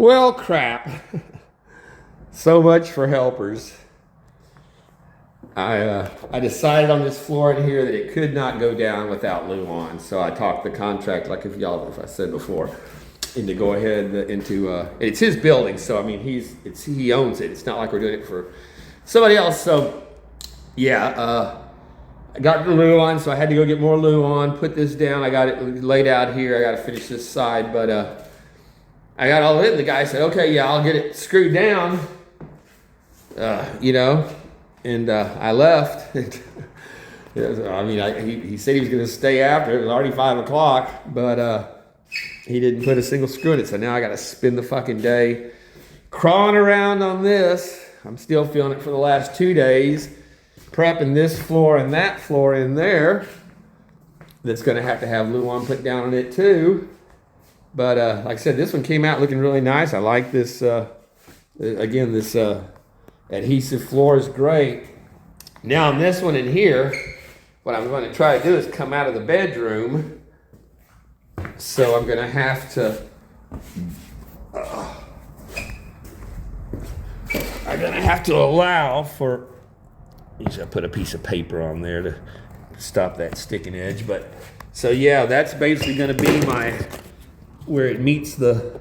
Well, crap. So much for helpers. I decided on this floor in here that it could not go down without Luan. So I talked the contract, like if I said before, into go ahead into it's his building. So I mean he owns it. It's not like we're doing it for somebody else. So yeah, I got the Luan, so I had to go get more Luan. Put this down. I got it laid out here. I got to finish this side, but I got all in. The guy said, "Okay, yeah, I'll get it screwed down." You know. And I left. I mean, he said he was going to stay after. It was already 5 o'clock, but he didn't put a single screw in it. So now I got to spend the fucking day crawling around on this. I'm still feeling it for the last 2 days, prepping this floor and that floor in there. That's going to have Luan put down on it too. But like I said, this one came out looking really nice. I like this. Again, this. Adhesive floor is great. Now on this one in here, what I'm going to try to do is come out of the bedroom. So I'm going to have to, allow for, usually I put a piece of paper on there to stop that sticking edge. But so yeah, that's basically going to be my, where it meets the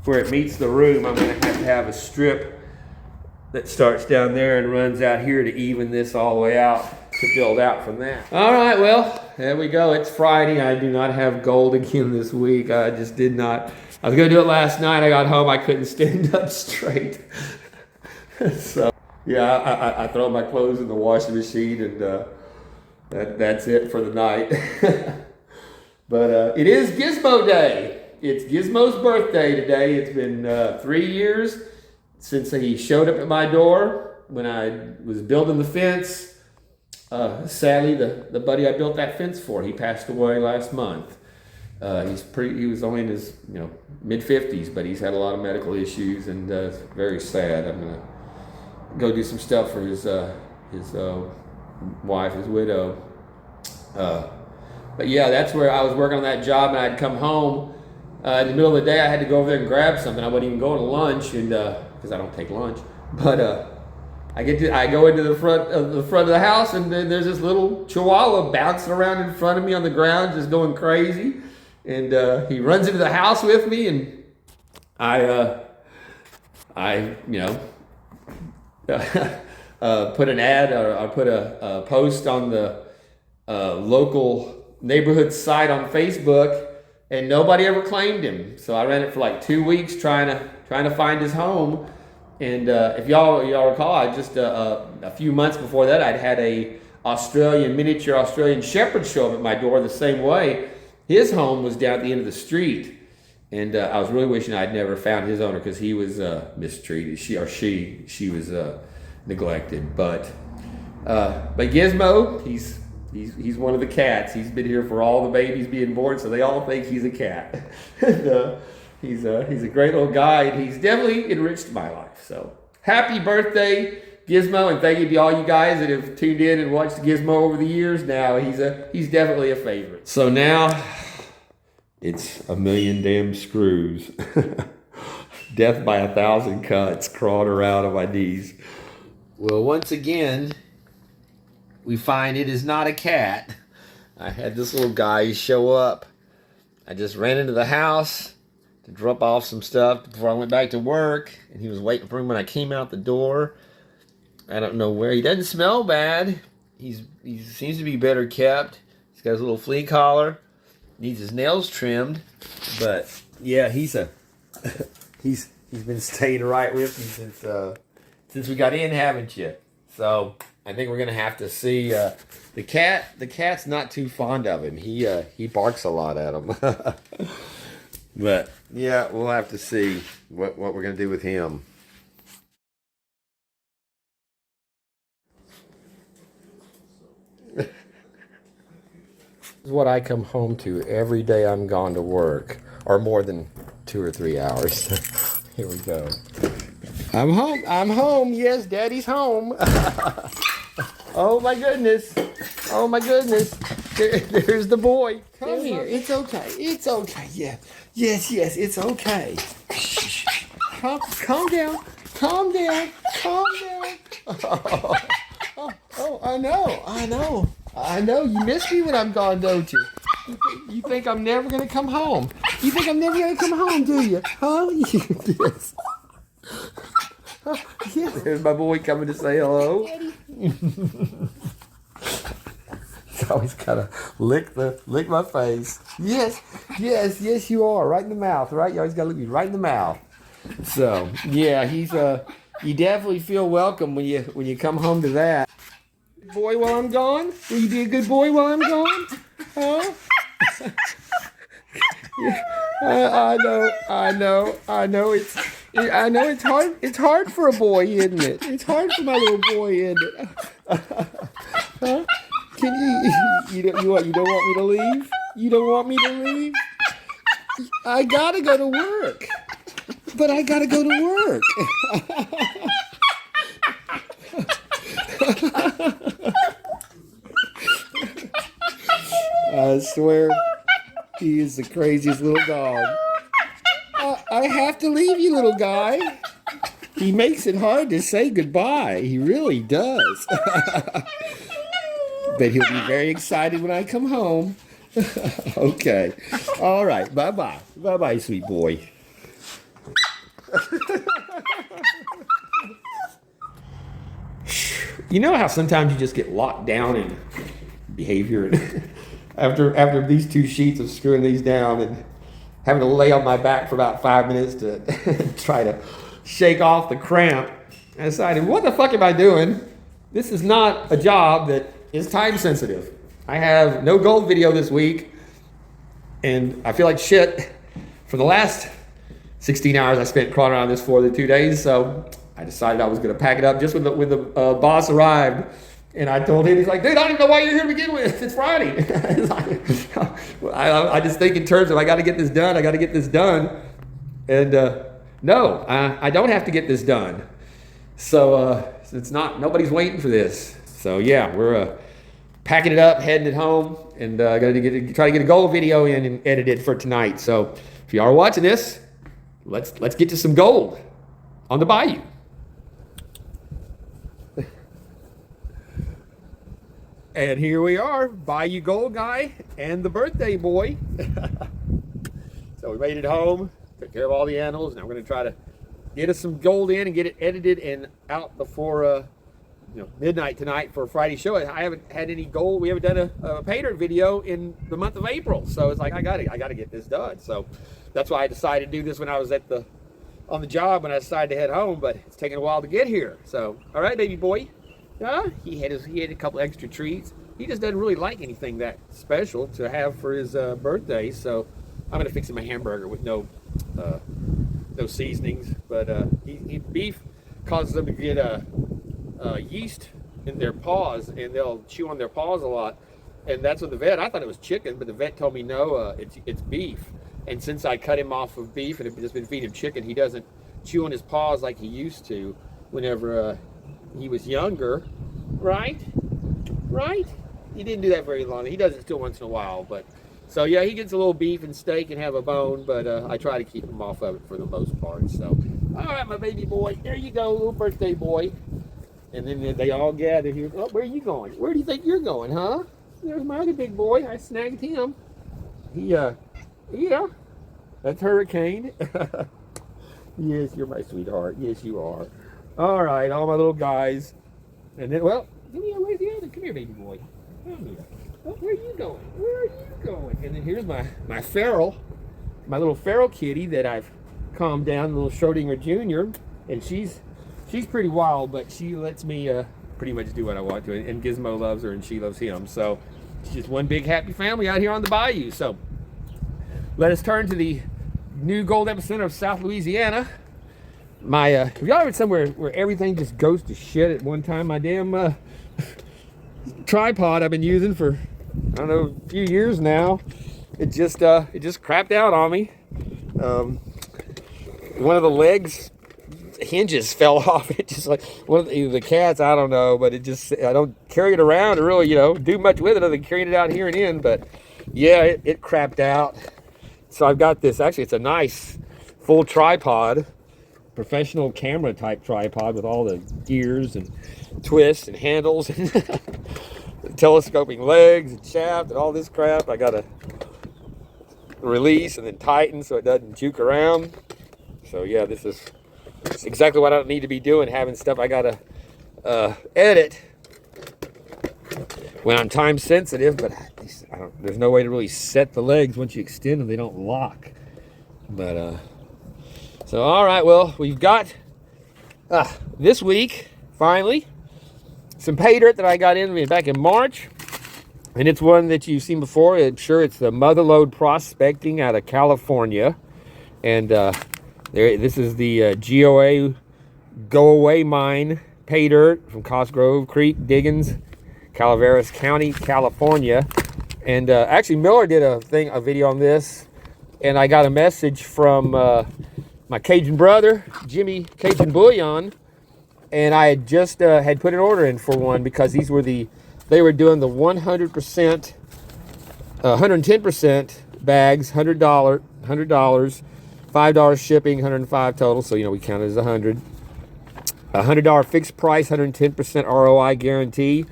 room. I'm going to have a strip that starts down there and runs out here to even this all the way out to build out from that. All right, well, there we go. It's Friday. I do not have gold again this week. I just did not. I was going to do it last night. I got home. I couldn't stand up straight. So, yeah, I throw my clothes in the washing machine, and that's it for the night. But it is Gizmo Day. It's Gizmo's birthday today. It's been 3 years since he showed up at my door when I was building the fence. Sadly, the buddy I built that fence for, he passed away last month. He was only in his mid-50s, but he's had a lot of medical issues, and it's very sad. I'm gonna go do some stuff for his wife, his widow. But yeah, that's where I was working on that job, and I'd come home in the middle of the day. I had to go over there and grab something. I wasn't even going to lunch, and because I don't take lunch, but I go into the front of the house, and then there's this little chihuahua bouncing around in front of me on the ground, just going crazy. And he runs into the house with me, and I put an ad, or I put a post on the local neighborhood site on Facebook, and nobody ever claimed him. So I ran it for like 2 weeks trying to find his home. And if y'all recall, I just a few months before that, I'd had a miniature Australian Shepherd show up at my door the same way. His home was down at the end of the street, and I was really wishing I'd never found his owner, because he was mistreated. She was neglected. But Gizmo, he's one of the cats. He's been here for all the babies being born, so they all think he's a cat. And, he's a great little guy, and he's definitely enriched my life. So happy birthday, Gizmo, and thank you to all you guys that have tuned in and watched Gizmo over the years. Now he's definitely a favorite. So now it's a million damn screws. Death by 1,000 cuts, crawling around on my knees. Well, once again, we find it is not a cat. I had this little guy show up. I just ran into the house to drop off some stuff before I went back to work, and he was waiting for me when I came out the door. I don't know where. He doesn't smell bad. He seems to be better kept. He's got his little flea collar. Needs his nails trimmed, but yeah, he's been staying right with me since we got in, haven't you? So I think we're gonna have to see the cat. The cat's not too fond of him. He barks a lot at him. But yeah, we'll have to see what we're gonna do with him. This is what I come home to every day I'm gone to work, or more than 2 or 3 hours. Here we go. I'm home. I'm home. Yes, Daddy's home. Oh my goodness. Oh my goodness. There's the boy. Come here. It's okay. It's okay. Yeah. Yes, it's okay. Shh. Calm down. Calm down. Calm down. Oh, I know. You miss me when I'm gone, don't you? You think I'm never going to come home? You think I'm never going to come home, do you? Huh? Yes. Yeah. There's my boy coming to say hello. He's always gotta lick my face. Yes, you are. Right in the mouth, right? You always gotta look me right in the mouth. So yeah, he's you definitely feel welcome when you come home to that. Boy, while I'm gone? Will you be a good boy while I'm gone? Huh? I know. It's hard for a boy, isn't it? It's hard for my little boy, isn't it? Huh? Can you don't want me to leave? You don't want me to leave? I gotta go to work. But I gotta go to work. I swear, he is the craziest little dog. I have to leave you, little guy. He makes it hard to say goodbye. He really does. But he'll be very excited when I come home. Okay. All right. Bye-bye. Bye-bye, sweet boy. You know how sometimes you just get locked down in behavior after these 2 sheets of screwing these down and having to lay on my back for about 5 minutes to try to shake off the cramp. I decided, what the fuck am I doing? This is not a job that is time sensitive. I have no gold video this week, and I feel like shit for the last 16 hours I spent crawling around this for the 2 days. So I decided I was going to pack it up just when the boss arrived. And I told him, he's like, dude, I don't even know why you're here to begin with. It's Friday. I just think in terms of I got to get this done. And no, I don't have to get this done. So it's not, nobody's waiting for this. So yeah, we're packing it up, heading it home, and going to try to get a gold video in and edit it for tonight. So if you are watching this, let's get to some gold on the bayou. And here we are, Bayou Gold Guy and the birthday boy. So we made it home, took care of all the animals. Now we're going to try to get us some gold in and get it edited and out before midnight tonight for a Friday show. I haven't had any gold. We haven't done a paydirt video in the month of April. So it's like I got to get this done. So that's why I decided to do this when I was on the job when I decided to head home. But it's taking a while to get here. So all right, baby boy. He had a couple extra treats. He just doesn't really like anything that special to have for his birthday. So I'm gonna fix him a hamburger with no seasonings. But beef causes them to get yeast in their paws, and they'll chew on their paws a lot. And that's what I thought it was chicken, but the vet told me no, it's beef. And since I cut him off of beef and have just been feeding him chicken, he doesn't chew on his paws like he used to whenever he was younger, right? He didn't do that very long. He does it still once in a while, but so yeah, he gets a little beef and steak and have a bone, but I try to keep him off of it for the most part. So, all right, my baby boy, there you go, little birthday boy. And then they all gather here. Oh, where are you going? Where do you think you're going, huh? There's my other big boy. I snagged him. Yeah, that's Hurricane. Yes, you're my sweetheart. Yes, you are. All right, all my little guys. And then, where's the other? Come here, baby boy. Come here. Oh, where are you going? And then here's my feral, my little feral kitty that I've calmed down, little Schrodinger Jr. And she's pretty wild, but she lets me pretty much do what I want to. And Gizmo loves her, and she loves him. So it's just one big happy family out here on the bayou. So let us turn to the new gold epicenter of South Louisiana. Have y'all ever somewhere where everything just goes to shit at one time? My damn tripod I've been using for, I don't know, a few years now. It just crapped out on me. One of the legs hinges fell off. It just like one of the cats, I don't know, but it just, I don't carry it around or really, you know, do much with it other than carrying it out here and in. But yeah, it crapped out. So I've got this, actually it's a nice full tripod, professional camera type tripod with all the gears and twists and handles and telescoping legs and shaft and all this crap. I got to release and then tighten so it doesn't juke around. So yeah, this is exactly what I don't need to be doing, having stuff I gotta edit when I'm time sensitive. But there's no way to really set the legs. Once you extend them, they don't lock. But so all right, well, we've got this week finally some pay dirt that I got in back in March, and it's one that you've seen before. I'm sure it's the MOTHERLODE Prospecting out of California, and this is the GOA Go Away Mine pay dirt from Cosgrove Creek Diggins, Calaveras County, California. And actually Miller did a video on this, and I got a message from my Cajun brother, Jimmy Cajun Bouillon, and I had just had put an order in for one because they were doing the 100%, 110% bags, $100, $5 shipping, 105 total. So, you know, we count it as $100 fixed price, 110% ROI guarantee.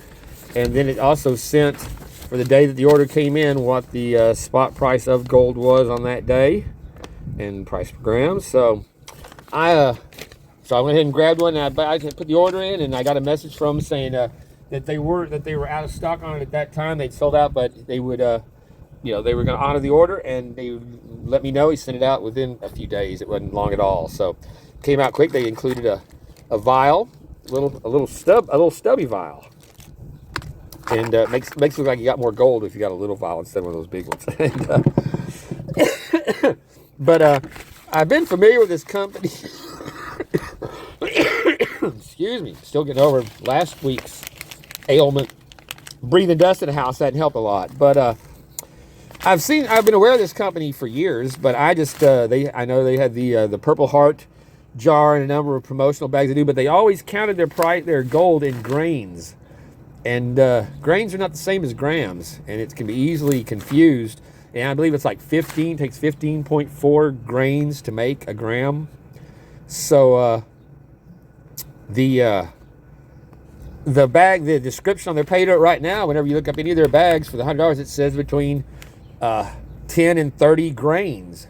And then it also sent, for the day that the order came in, what the spot price of gold was on that day and price per gram. So I went ahead and grabbed one, and I put the order in, and I got a message from them saying that they were out of stock on it at that time. They'd sold out, but they would you know, they were going to honor the order, and they would let me know. He sent it out within a few days. It wasn't long at all. So it came out quick. They included a vial, a little stubby vial, and makes it look like you got more gold if you got a little vial instead of one of those big ones. But I've been familiar with this company. Excuse me, still getting over last week's ailment. Breathing dust in the house, that didn't help a lot. But I've been aware of this company for years, but I just I know they had the Purple Heart jar and a number of promotional bags they do, but they always counted their gold in grains, and grains are not the same as grams, and it can be easily confused. And I believe it's like takes 15.4 grains to make a gram. So the description on their pay dirt right now, whenever you look up any of their bags for the $100, it says between 10 and 30 grains.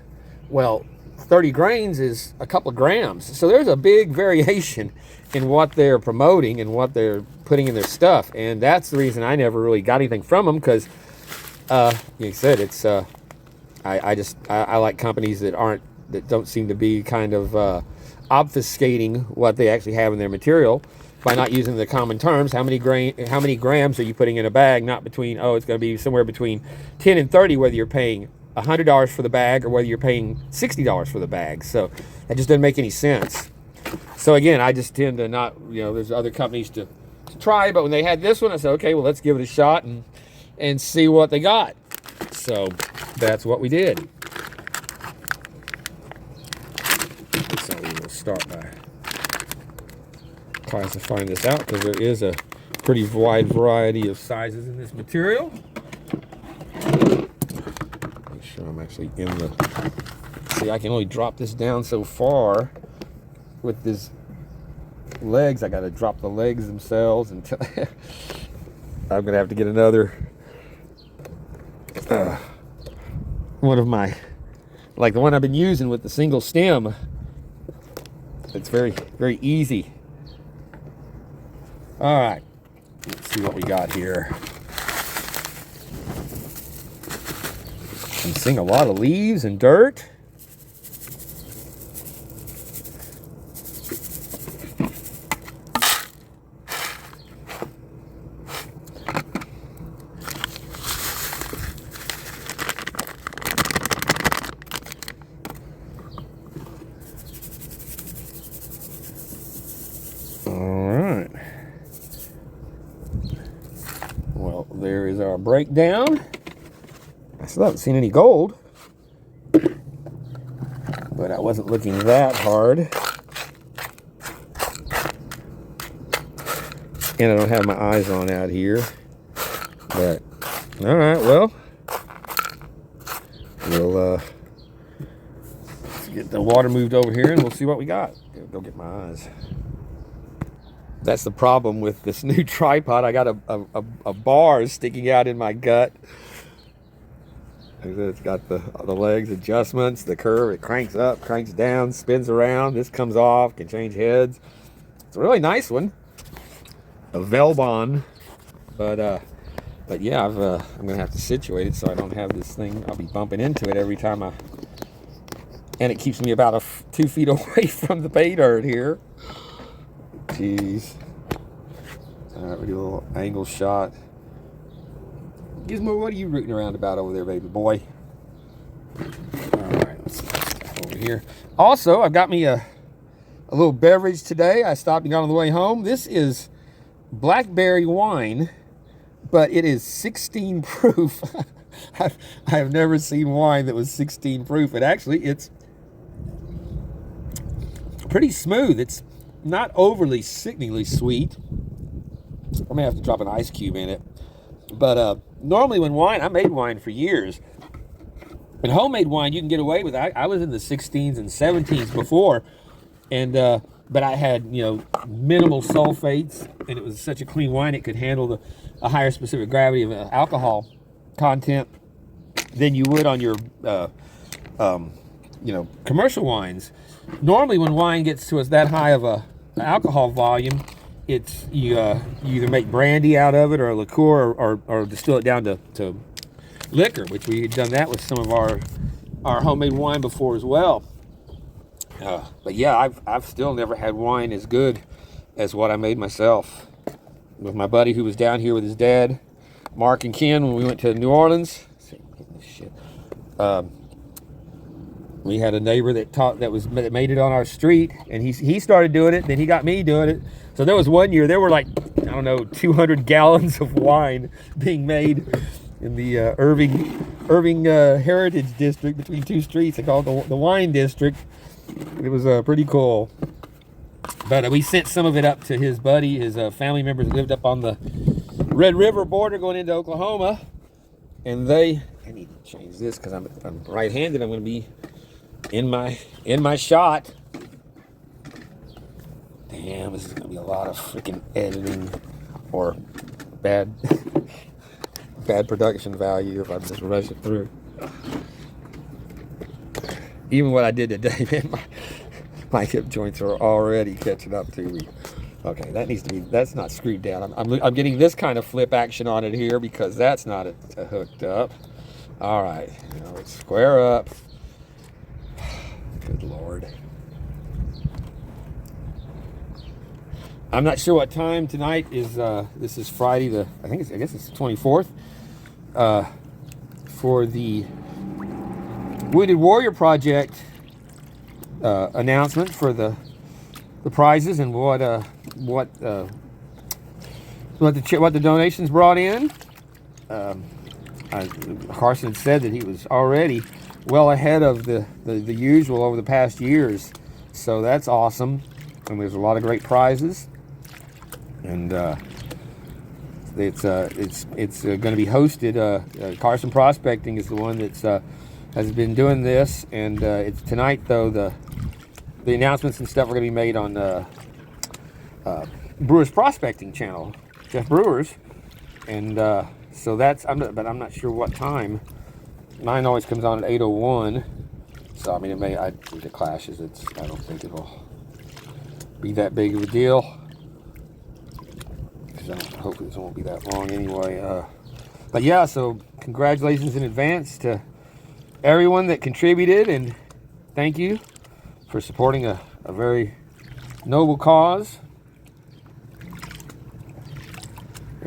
Well, 30 grains is a couple of grams. So there's a big variation in what they're promoting and what they're putting in their stuff. And that's the reason I never really got anything from them, because like I said, it's I like companies that don't seem to be kind of obfuscating what they actually have in their material by not using the common terms. How many grams are you putting in a bag? Not between, oh, it's going to be somewhere between 10 and 30, whether you're paying $100 for the bag or whether you're paying $60 for the bag. So that just doesn't make any sense. So again, I just tend to not, you know, there's other companies to try, but when they had this one, I said, okay, well, let's give it a shot and see what they got. So that's what we did. So we will start by classifying this out, because there is a pretty wide variety of sizes in this material. Make sure I'm actually in the... See, I can only drop this down so far with these legs. I got to drop the legs themselves until... I'm going to have to get another... one of my... like the one I've been using with the single stem. It's very, very easy. All right, let's see what we got here. I'm seeing a lot of leaves and dirt. There is our breakdown. I still haven't seen any gold, but I wasn't looking that hard. and I don't have my eyes on out here. But all right, well, we'll let's get the water moved over here and we'll see what we got. Go get my eyes. That's the problem with this new tripod. I got a bar sticking out in my gut. It's got the legs adjustments, the curve. It cranks up, cranks down, spins around. This comes off, can change heads. It's a really nice one. A Velbon, but yeah, I'm gonna have to situate it so I don't have this thing. I'll be bumping into it every time and it keeps me about 2 feet away from the pay dirt here. Jeez. All right, we do a little angle shot. Gizmo, what are you rooting around about over there, baby boy? All right, let's see over here. Also, I've got me a little beverage today. I stopped and got on the way home. This is blackberry wine, but it is 16 proof. I have never seen wine that was 16 proof. And actually, it's pretty smooth. It's not overly sickeningly sweet. I may have to drop an ice cube in it. But normally when wine, I made wine for years. And homemade wine you can get away with. I was in the 16s and 17s before. And but I had, you know, minimal sulfates, and it was such a clean wine it could handle a higher specific gravity of alcohol content than you would on your you know, commercial wines. Normally when wine gets to us that high of a alcohol volume, it's you either make brandy out of it or a liqueur or distill it down to liquor, which we had done that with some of our homemade wine before as well. But yeah, I've still never had wine as good as what I made myself with my buddy who was down here with his dad, Mark and Ken, when we went to New Orleans. We had a neighbor that made it on our street, and he started doing it. Then he got me doing it. So there was one year there were like, I don't know, 200 gallons of wine being made in the Irving Heritage District between two streets. They call it the Wine District. It was pretty cool. But we sent some of it up to his buddy, his family members that lived up on the Red River border going into Oklahoma. And I need to change this because I'm right-handed. I'm going to be in my shot. Damn, this is going to be a lot of freaking editing or bad production value if I just rush it through. Even what I did today, man, my hip joints are already catching up to me. Okay, that's not screwed down. I'm getting this kind of flip action on it here because that's not hooked up. All right, now let's square up. Good Lord. I'm not sure what time tonight is. This is Friday, I guess it's the 24th. For the Wounded Warrior Project announcement for the prizes and what the donations brought in. Carson said that he was already well ahead of the usual over the past years, so that's awesome. And there's a lot of great prizes, and it's going to be hosted. Carson Prospecting is the one that's has been doing this, and it's tonight though. The announcements and stuff are going to be made on Brewers Prospecting channel, Jeff Brewers, and so that's I'm not sure what time. Mine always comes on at 8:01, so I mean if it clashes, I don't think it'll be that big of a deal. Hopefully this won't be that long anyway. But yeah, so congratulations in advance to everyone that contributed, and thank you for supporting a very noble cause.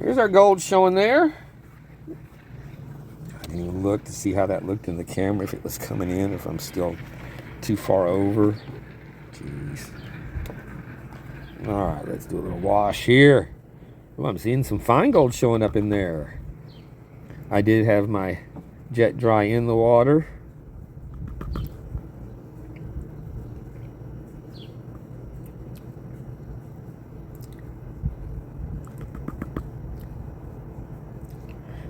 Here's our gold showing there. I didn't even look to see how that looked in the camera, if it was coming in, if I'm still too far over. Jeez. All right, let's do a little wash here. Oh, I'm seeing some fine gold showing up in there. I did have my jet dry in the water.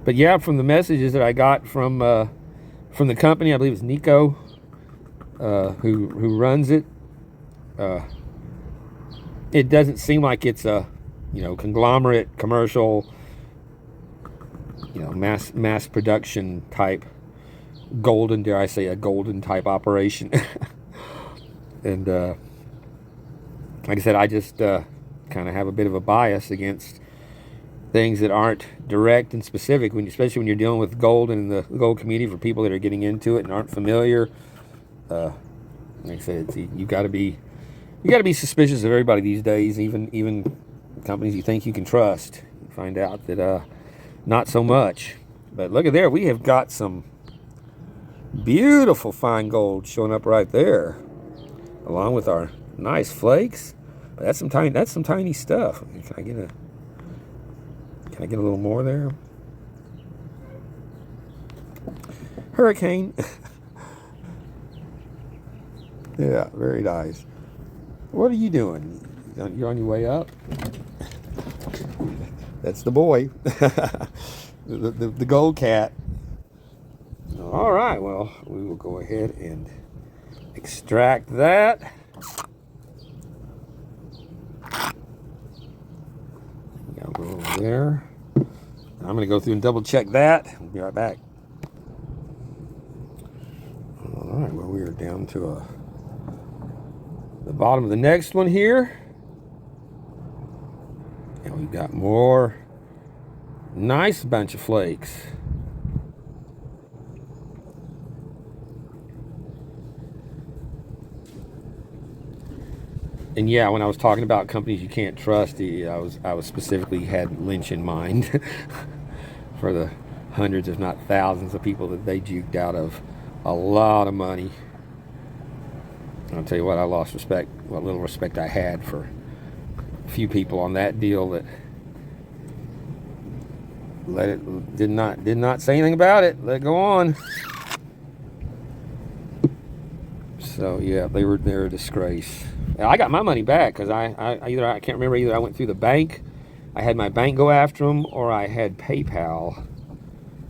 But yeah, from the messages that I got from the company, I believe it's Nico, who runs it. It doesn't seem like it's a, conglomerate, commercial, mass production type golden, dare I say, a golden type operation. And like I said, I just kind of have a bit of a bias against things that aren't direct and specific, especially when you're dealing with gold and the gold community, for people that are getting into it and aren't familiar. Like I said, you got to be suspicious of everybody these days, even companies you think you can trust. You find out that not so much. But look at there, we have got some beautiful fine gold showing up right there, along with our nice flakes. But that's some tiny stuff. Can I get a little more there? Hurricane. Yeah, very nice. What are you doing? You're on your way up? That's the boy. the gold cat. All right, well, we will go ahead and extract that. I'll go over there. I'm going to go through and double check that. We'll be right back. All right, well, we are down to the bottom of the next one here. And we've got more nice bunch of flakes. And yeah, when I was talking about companies you can't trust, I was specifically had Lynch in mind for the hundreds, if not thousands, of people that they juked out of a lot of money. I'll tell you what, I lost respect, what little respect I had for a few people on that deal that did not say anything about it. Let it go on. So yeah, they're a disgrace. I got my money back because I can't remember, either I went through the bank, I had my bank go after them, or I had PayPal,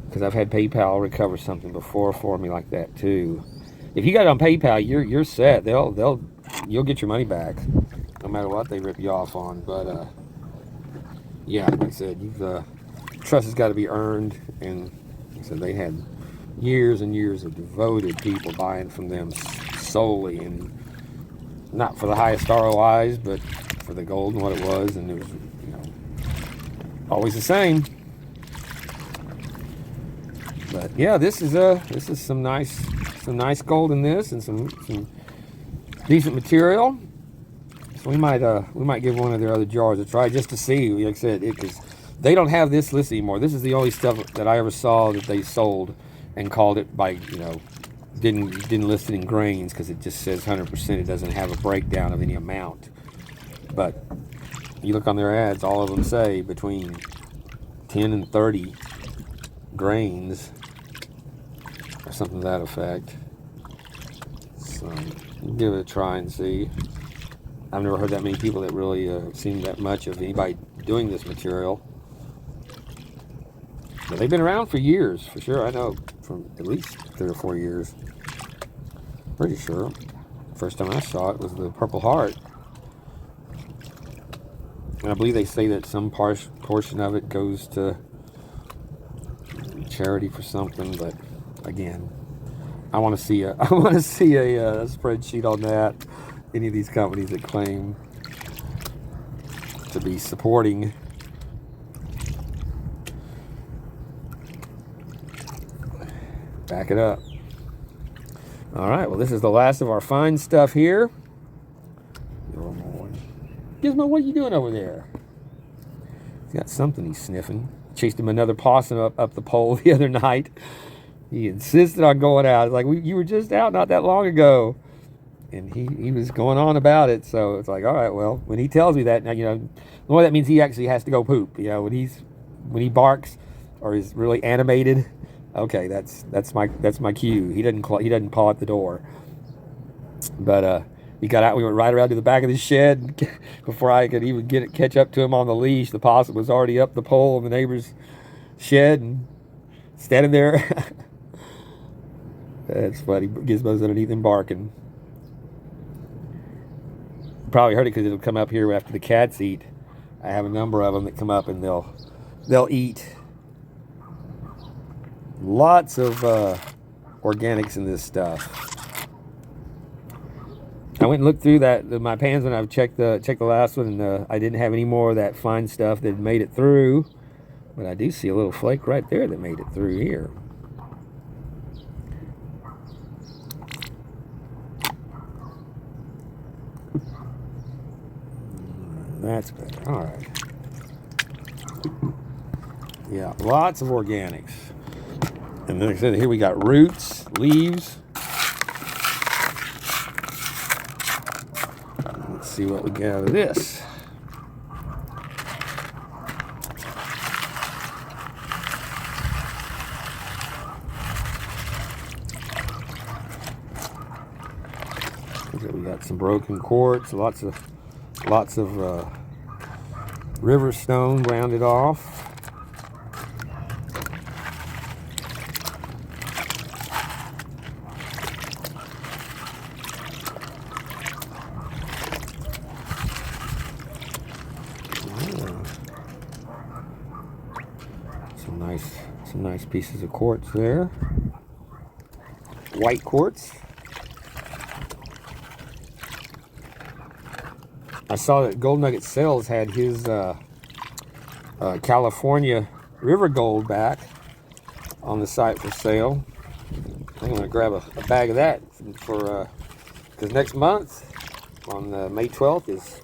because I've had PayPal recover something before for me like that too. If you got it on PayPal, you're set. You'll get your money back no matter what they rip you off on. But yeah, like I said, trust has got to be earned, and like I said, they had years and years of devoted people buying from them solely, and not for the highest ROIs, but for the gold and what it was, and it was, always the same. But yeah, this is some nice gold in this, and some decent material. So we might give one of their other jars a try just to see. Like I said, because they don't have this list anymore. This is the only stuff that I ever saw that they sold and called it by, didn't list it in grains, because it just says 100%. It doesn't have a breakdown of any amount. But you look on their ads, all of them say between 10 and 30 grains, or something to that effect. So give it a try and see. I've never heard that many people that really seen that much of anybody doing this material. But they've been around for years, for sure. I know, from at least 3 or 4 years. Pretty sure. First time I saw it was the Purple Heart. And I believe they say that some portion of it goes to charity for something, but again, I want to see a spreadsheet on that. Any of these companies that claim to be supporting back it up. All right, well, this is the last of our fine stuff here. Gizmo, what are you doing over there? He's got something he's sniffing. Chased him another possum up the pole the other night. He insisted on going out. It's like, you were just out not that long ago. And he was going on about it. So it's like, all right, well, when he tells me that, now, well, that means he actually has to go poop. When he barks or is really animated, okay, that's my cue. He doesn't paw at the door. But he got out. We went right around to the back of the shed before I could even catch up to him on the leash. The possum was already up the pole in the neighbor's shed, and standing there. That's funny. Gizmo's underneath him barking. Probably heard it because it'll come up here after the cats eat. I have a number of them that come up and they'll eat. Lots of organics in this stuff. I went and looked through my pans when I checked the last one, and I didn't have any more of that fine stuff that made it through. But I do see a little flake right there that made it through here. That's good. All right. Yeah, lots of organics. And then like I said, here we got roots, leaves. Let's see what we get out of this. We got some broken quartz, lots of river stone rounded off. Some nice pieces of quartz there. White quartz. I saw that Gold Nugget Sales had his California River Gold back on the site for sale. I'm going to grab a bag of that for because next month on May 12th is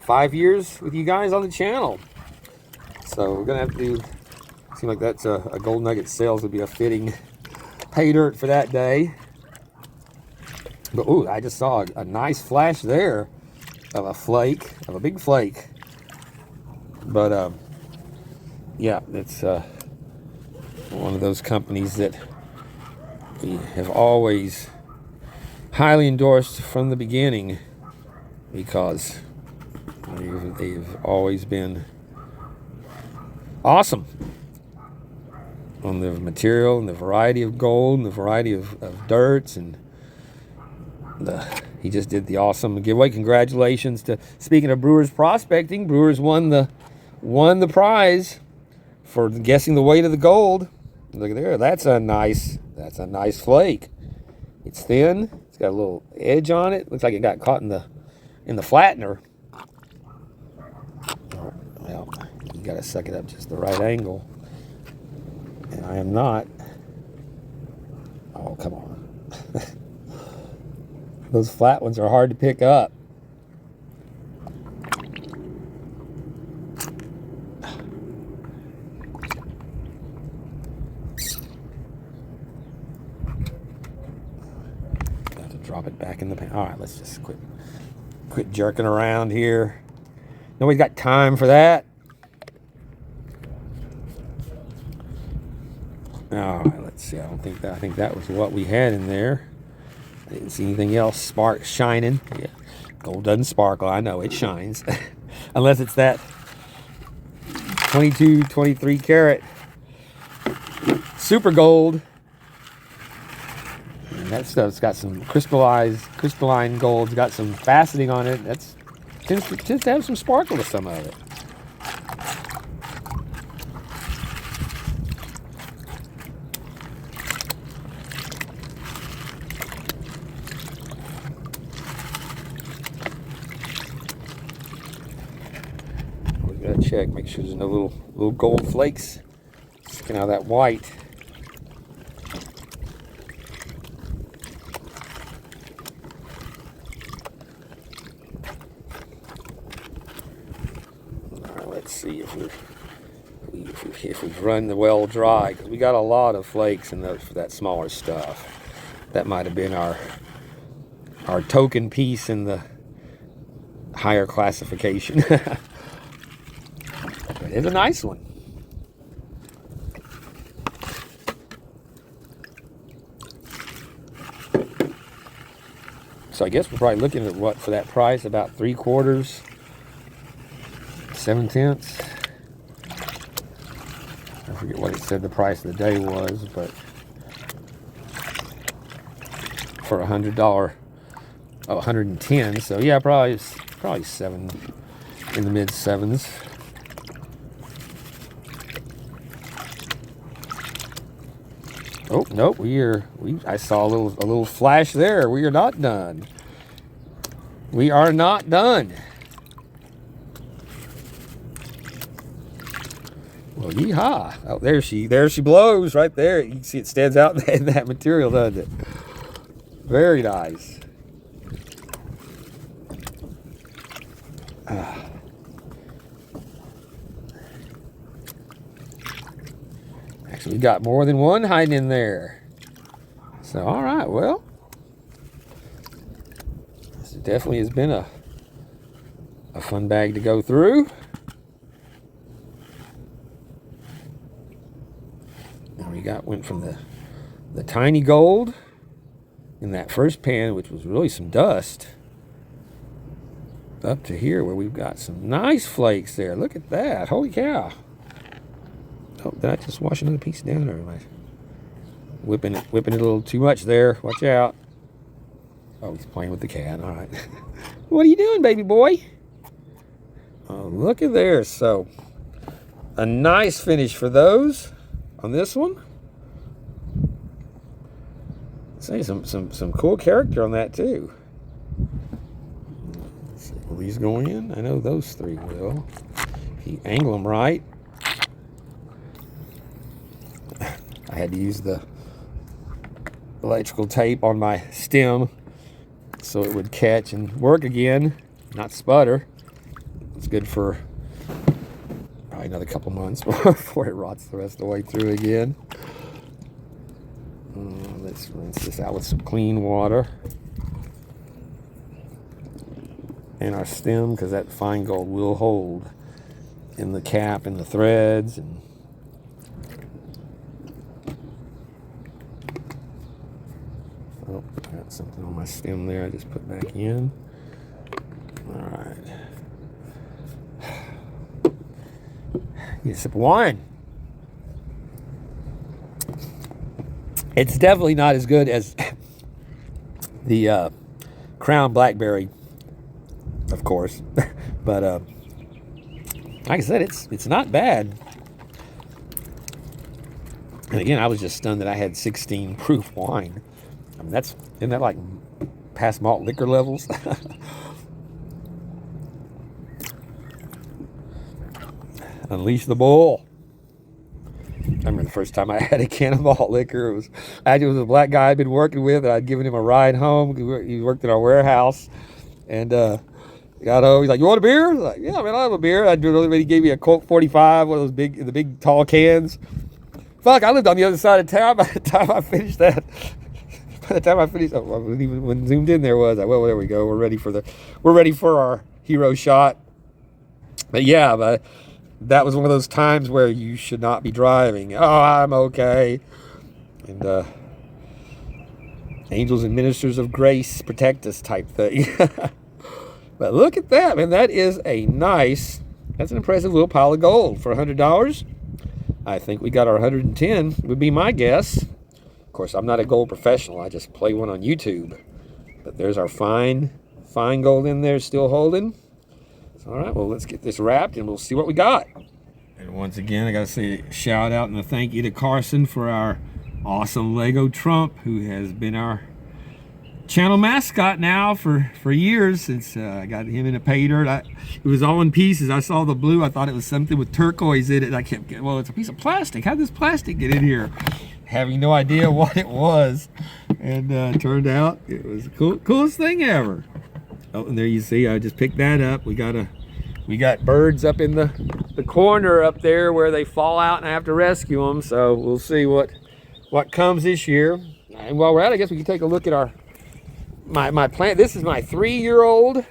5 years with you guys on the channel. So we're going to have to do, seem like that's a Gold Nugget Sales would be a fitting pay dirt for that day. But ooh, I just saw a nice flash there of a flake, of a big flake. But yeah, it's one of those companies that we have always highly endorsed from the beginning, because they've always been awesome on the material and the variety of gold and the variety of dirts. And he just did the awesome giveaway. Congratulations to, speaking of Brewers prospecting, Brewers won the prize for guessing the weight of the gold. Look at there, that's a nice flake. It's thin, it's got a little edge on it. Looks like it got caught in the flattener. Well, you gotta suck it up just the right angle. And I am not. Oh, come on. Those flat ones are hard to pick up. Have to drop it back in the pan. All right, let's just quit jerking around here. Nobody's got time for that. All right, let's see. I think that was what we had in there. I didn't see anything else shining. Yeah, gold doesn't sparkle. I know it shines, unless it's that 22, 23 karat super gold. And that stuff's got some crystalline gold. It's got some faceting on it. That's tends to have some sparkle to some of it. Check, make sure there's no little gold flakes sticking out of that white. All right, let's see if we've run the well dry, because we got a lot of flakes in for that smaller stuff. That might have been our token piece in the higher classification. It's a nice one. So I guess we're probably looking at what for that price, about 3/4, 7/10. I forget what it said the price of the day was, but for $100, oh, 110. So yeah, probably 7, in the mid 7s. Oh nope, I saw a little flash there. We are not done. We are not done. Well, yeehaw! Oh, there she blows right there. You can see it stands out in that material, doesn't it? Very nice. Actually, we got more than one hiding in there. So, all right, well, this definitely has been a fun bag to go through. Now we went from the tiny gold in that first pan, which was really some dust, up to here where we've got some nice flakes there. Look at that. Holy cow. Oh, did I just wash another piece down, or am I whipping it a little too much there? Watch out. Oh, he's playing with the cat. All right. What are you doing, baby boy? Oh, look at there. So, a nice finish for those on this one. Say some cool character on that too. Let's see, will these go in? I know those 3 will. If you angle them right. I had to use the electrical tape on my stem so it would catch and work again, not sputter. It's good for probably another couple months before it rots the rest of the way through again. Let's rinse this out with some clean water. And our stem, because that fine gold will hold in the cap and the threads. And oh, I got something on my stem there I just put back in. All right. Get a sip of wine. It's definitely not as good as the Crown Blackberry, of course, but like I said, it's not bad. And again, I was just stunned that I had 16 proof wine. I mean, isn't that like past malt liquor levels? Unleash the bull. I remember the first time I had a can of malt liquor. It was a black guy I'd been working with, and I'd given him a ride home. He worked in our warehouse, and got home. He's like, "You want a beer?" I was like, "Yeah, man, I have a beer." He gave me a Colt 45, one of those the big tall cans. Fuck, I lived on the other side of town by the time I finished that. Oh, when zoomed in there was, well, there we go. We're ready for our hero shot. But yeah, that was one of those times where you should not be driving. Oh, I'm okay. And angels and ministers of grace protect us type thing. But look at that, man. That's an impressive little pile of gold for $100. I think we got our 110 would be my guess. Of course, I'm not a gold professional. I just play one on YouTube. But there's our fine gold in there still holding. All right, well, let's get this wrapped and we'll see what we got. And once again, I got to say a shout out and a thank you to Carson for our awesome Lego Trump, who has been our channel mascot now for years, since I got him in a pay dirt. It was all in pieces. I saw the blue. I thought it was something with turquoise in it. I kept getting, well, it's a piece of plastic. How did this plastic get in here? Having no idea what it was. And turned out it was the coolest thing ever. Oh, and there you see, I just picked that up. We got birds up in the corner up there where they fall out and I have to rescue them. So we'll see what comes this year. And while we're at it, I guess we can take a look at my plant. This is my 3-year-old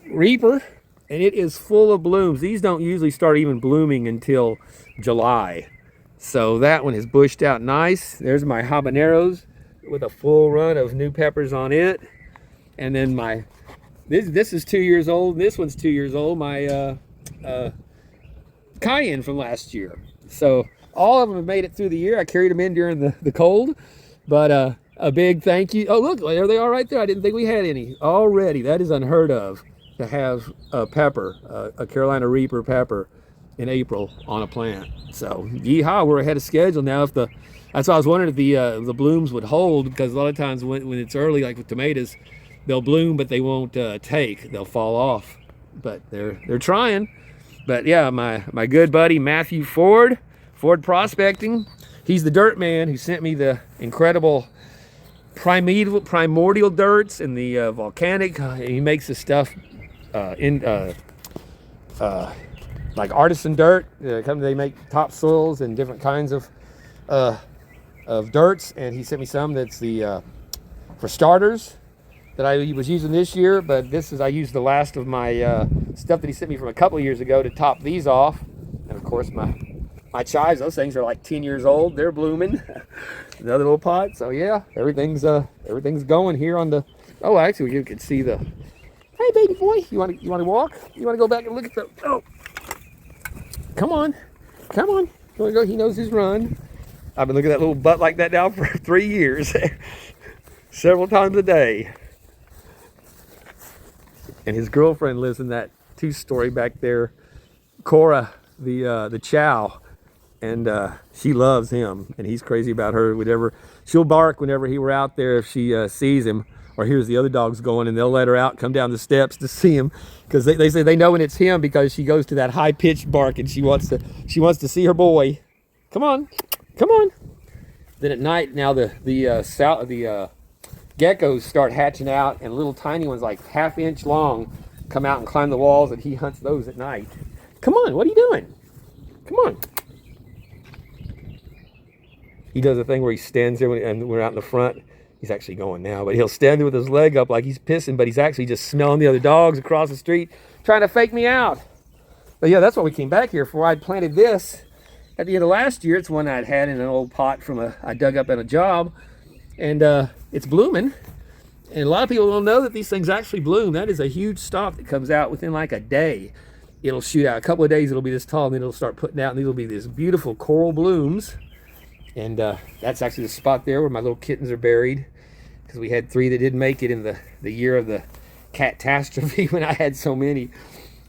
Reaper, and it is full of blooms. These don't usually start even blooming until July. So that one is bushed out nice. There's my habaneros with a full run of new peppers on it. And then this is 2 years old. This one's 2 years old. My cayenne from last year. So all of them have made it through the year. I carried them in during the cold, but a big thank you. Oh, look, there they are right there. I didn't think we had any already. That is unheard of, to have a pepper, a Carolina Reaper pepper in April on a plant. So yeehaw, we're ahead of schedule now. That's why I was wondering if the blooms would hold, because a lot of times when it's early, like with tomatoes, they'll bloom but they won't take. They'll fall off. But they're trying. But yeah, my good buddy Matthew Ford Prospecting, he's the dirt man who sent me the incredible primordial dirts and the volcanic. He makes the stuff like artisan dirt. They make topsoils and different kinds of dirts, and he sent me some that's for starters that I was using this year. But I used the last of my stuff that he sent me from a couple of years ago to top these off. And of course my chives, those things are like 10 years old. They're blooming. Another little pot. So yeah, everything's going here on the. Oh, actually, you can see the. Hey, baby boy, you want to walk? You want to go back and look at the? Oh, come on. You want to go? He knows his run. I've been looking at that little butt like that now for 3 years, several times a day. And his girlfriend lives in that 2-story back there, Cora, the chow. And she loves him, and he's crazy about her. She'll bark whenever we're out there if she sees him or hears the other dogs going, and they'll let her out, come down the steps to see him, because they say they know when it's him, because she goes to that high-pitched bark and she wants to see her boy. Come on. Then at night, now the geckos start hatching out, and little tiny ones like half-inch long come out and climb the walls, and he hunts those at night. Come on, what are you doing? Come on. He does a thing where he stands there and we're out in the front. He's actually going now, but he'll stand there with his leg up like he's pissing, but he's actually just smelling the other dogs across the street, trying to fake me out. But yeah, that's why we came back here for. I'd planted this at the end of last year. It's one I'd had in an old pot I dug up at a job, and it's blooming. And a lot of people don't know that these things actually bloom. That is a huge stalk that comes out within like a day. It'll shoot out. A couple of days, it'll be this tall, and then it'll start putting out, and these will be these beautiful coral blooms. And that's actually the spot there where my little kittens are buried, because we had 3 that didn't make it in the year of the catastrophe when I had so many.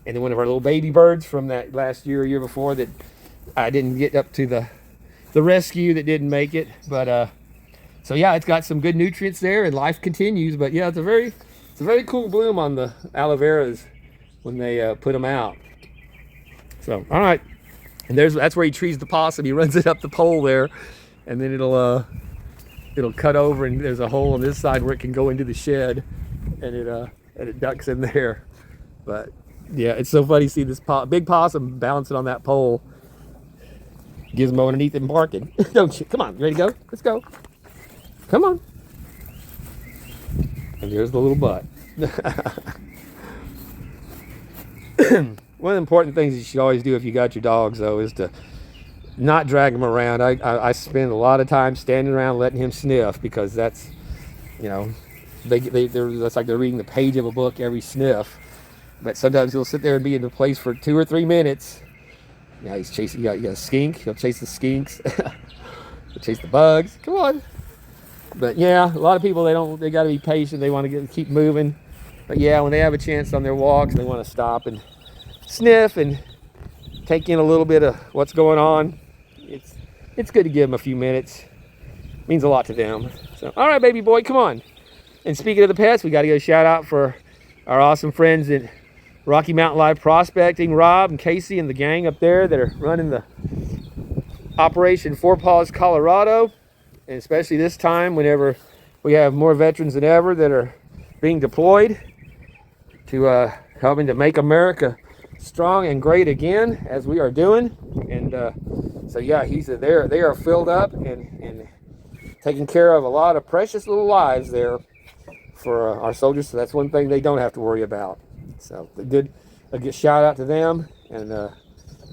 And then one of our little baby birds from that last year or year before that I didn't get up to the rescue, that didn't make it. But so yeah, it's got some good nutrients there, and life continues. But yeah, it's a very cool bloom on the aloe veras when they put them out. So all right. And that's where he trees the possum. He runs it up the pole there, and then it'll cut over, and there's a hole on this side where it can go into the shed, and it ducks in there. But yeah, it's so funny to see this big possum balancing on that pole. Gizmo underneath him barking. Don't you? Come on, you ready to go? Let's go. Come on. And there's the little butt. One of the important things you should always do if you got your dogs, though, is to not drag them around. I spend a lot of time standing around letting him sniff, because that's, that's like they're reading the page of a book every sniff. But sometimes he'll sit there and be in a place for 2 or 3 minutes. Now he's chasing. You got a skink. He'll chase the skinks. He'll chase the bugs. Come on. But yeah, a lot of people, they got to be patient. They want to keep moving. But yeah, when they have a chance on their walks, they want to stop and sniff and take in a little bit of what's going on. It's good to give them a few minutes. It means a lot to them. So all right, baby boy, come on. And speaking of the pets, we got to go shout out for our awesome friends at Rocky Mountain Live Prospecting, Rob and Casey and the gang up there that are running the Operation Four Paws Colorado. And especially this time, whenever we have more veterans than ever that are being deployed to helping to make America strong and great again, as we are doing. And so yeah, they are filled up and taking care of a lot of precious little lives there for our soldiers. So that's one thing they don't have to worry about. So a good shout out to them, and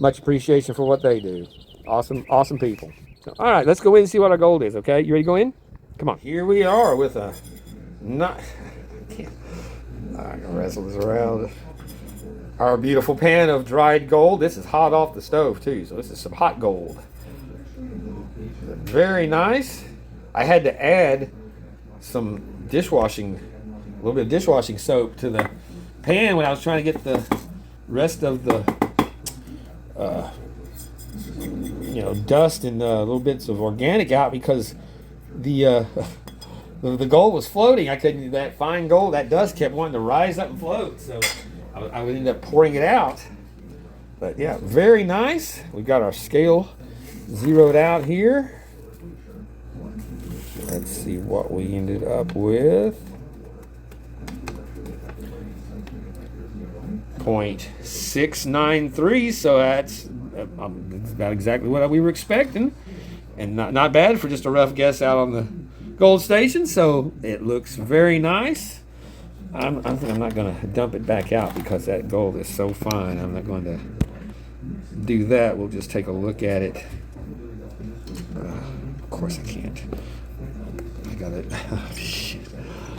much appreciation for what they do. Awesome people. So, all right, let's go in and see what our gold is. Okay, you ready to go in? Come on. Here we are with a not. I'm gonna wrestle this around. our beautiful pan of dried gold. This is hot off the stove too, so this is some hot gold. Very nice. I had to add some dishwashing, a little bit of dishwashing soap to the pan when I was trying to get the rest of the dust and little bits of organic out, because the gold was floating. I couldn't, that fine gold, that dust kept wanting to rise up and float, so I would end up pouring it out. But yeah, very nice. We've got our scale zeroed out here. Let's see what we ended up with. 0.693, so that's about exactly what we were expecting, and not bad for just a rough guess out on the gold station. So it looks very nice. I think I'm not going to dump it back out because that gold is so fine. I'm not going to do that. We'll just take a look at it. Of course I can't. I got it. Oh, shit.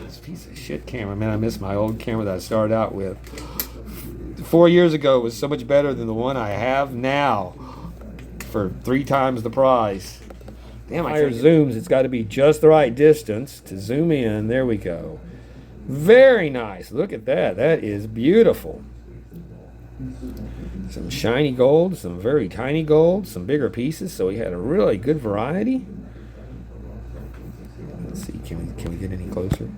This piece of shit camera, man. I miss my old camera that I started out with 4 years ago. It was so much better than the one I have now for 3 times the price. Damn, higher zooms, it's got to be just the right distance to zoom in. There we go. Very nice. Look at that. That is beautiful. Some shiny gold, some very tiny gold, some bigger pieces. So we had a really good variety. Let's see, can we get any closer?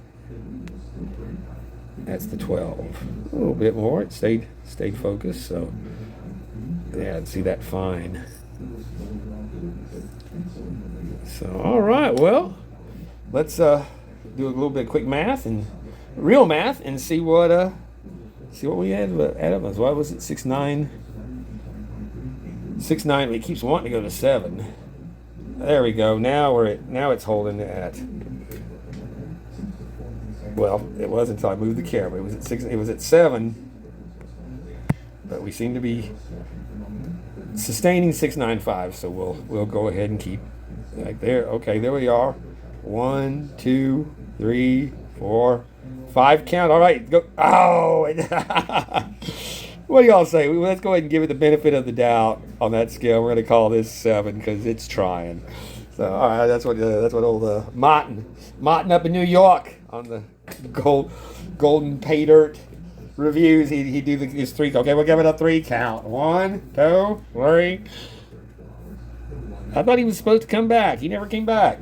That's the 12. A little bit more. It stayed focused. So yeah, see that fine. So all right, well, let's do a little bit of quick math and real math and see what we had up as. Why was it 6.9? 6.9. It keeps wanting to go to 7. There we go. Now it's holding at. Well, it was until I moved the camera. It was at 6. It was at 7, but we seem to be sustaining 6.95. So we'll go ahead and keep like there. Okay, there we are. 1, 2, 3, 4, 5 count. All right, go. Oh, what do y'all say? Let's go ahead and give it the benefit of the doubt on that scale. We're going to call this 7 because it's trying. So all right, that's what old Martin up in New York on the golden pay dirt reviews. He do his 3. Okay, we'll give it a 3 count. 1, 2, 3. I thought he was supposed to come back. He never came back.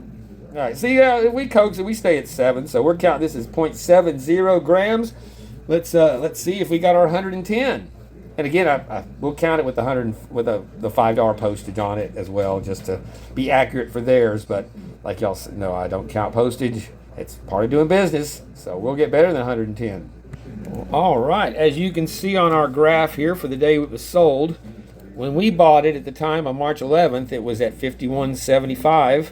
All right, see, we coax it. We stay at 7, so we're counting. This is 0.70 grams. Let's see if we got our 110. And again, we'll count it with the $5 postage on it as well, just to be accurate for theirs. But like y'all know, I don't count postage. It's part of doing business, so we'll get better than 110. All right, as you can see on our graph here for the day it was sold, when we bought it at the time on March 11th, it was at 51.75.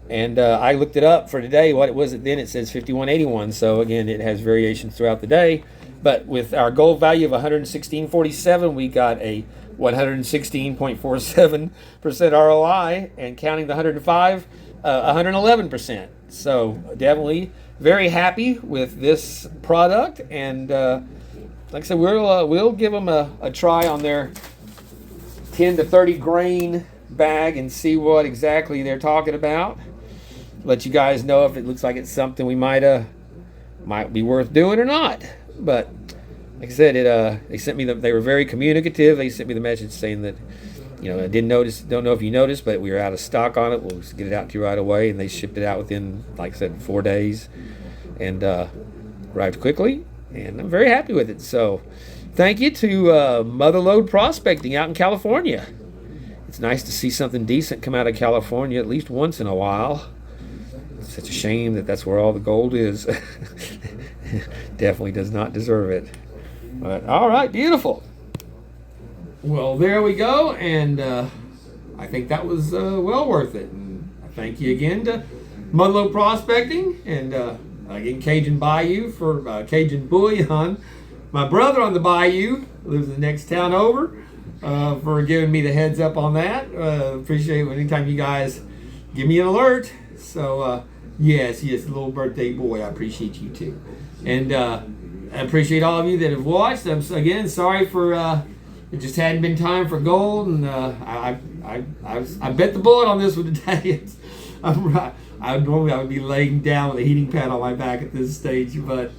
And I looked it up for today. What it was then, it says 51.81. So again, it has variations throughout the day. But with our gold value of 116.47, we got a 116.47% ROI, and counting the 105, 111%. So definitely very happy with this product. And like I said, we'll give them a try on their 10 to 30 grain bag and see what exactly they're talking about. Let you guys know if it looks like it's something we might be worth doing or not. But like I said, they sent me they were very communicative. They sent me the message saying that, I don't know if you noticed, but we were out of stock on it. We'll just get it out to you right away. And they shipped it out within, like I said, 4 days, and arrived quickly. And I'm very happy with it. So thank you to MOTHERLODE Prospecting out in California. It's nice to see something decent come out of California at least once in a while. It's such a shame that that's where all the gold is. Definitely does not deserve it. But all right, beautiful. Well, there we go, and I think that was well worth it. And I thank you again to MOTHERLODE Prospecting, and again, Cajun Bayou for Cajun Bullion. My brother on the Bayou lives in the next town over, for giving me the heads up on that. Appreciate it anytime you guys give me an alert. So yes, little birthday boy, I appreciate you too. And I appreciate all of you that have watched. I'm again sorry for it just hadn't been time for gold, and I bet the bullet on this one today. I would be laying down with a heating pad on my back at this stage, but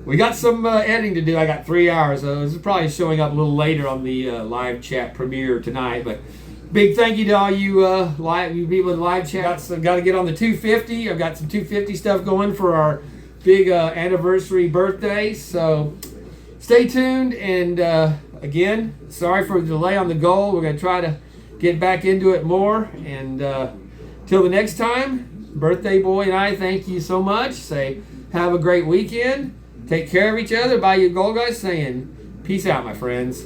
we got some editing to do. I got 3 hours, so this is probably showing up a little later on the live chat premiere tonight. But big thank you to all you you people in live chat. I've got to get on the 250. I've got some 250 stuff going for our big anniversary birthday. So stay tuned. And again, sorry for the delay on the gold. We're going to try to get back into it more. And till the next time, Birthday Boy and I thank you so much. Say have a great weekend. Take care of each other. By you gold guys saying peace out, my friends.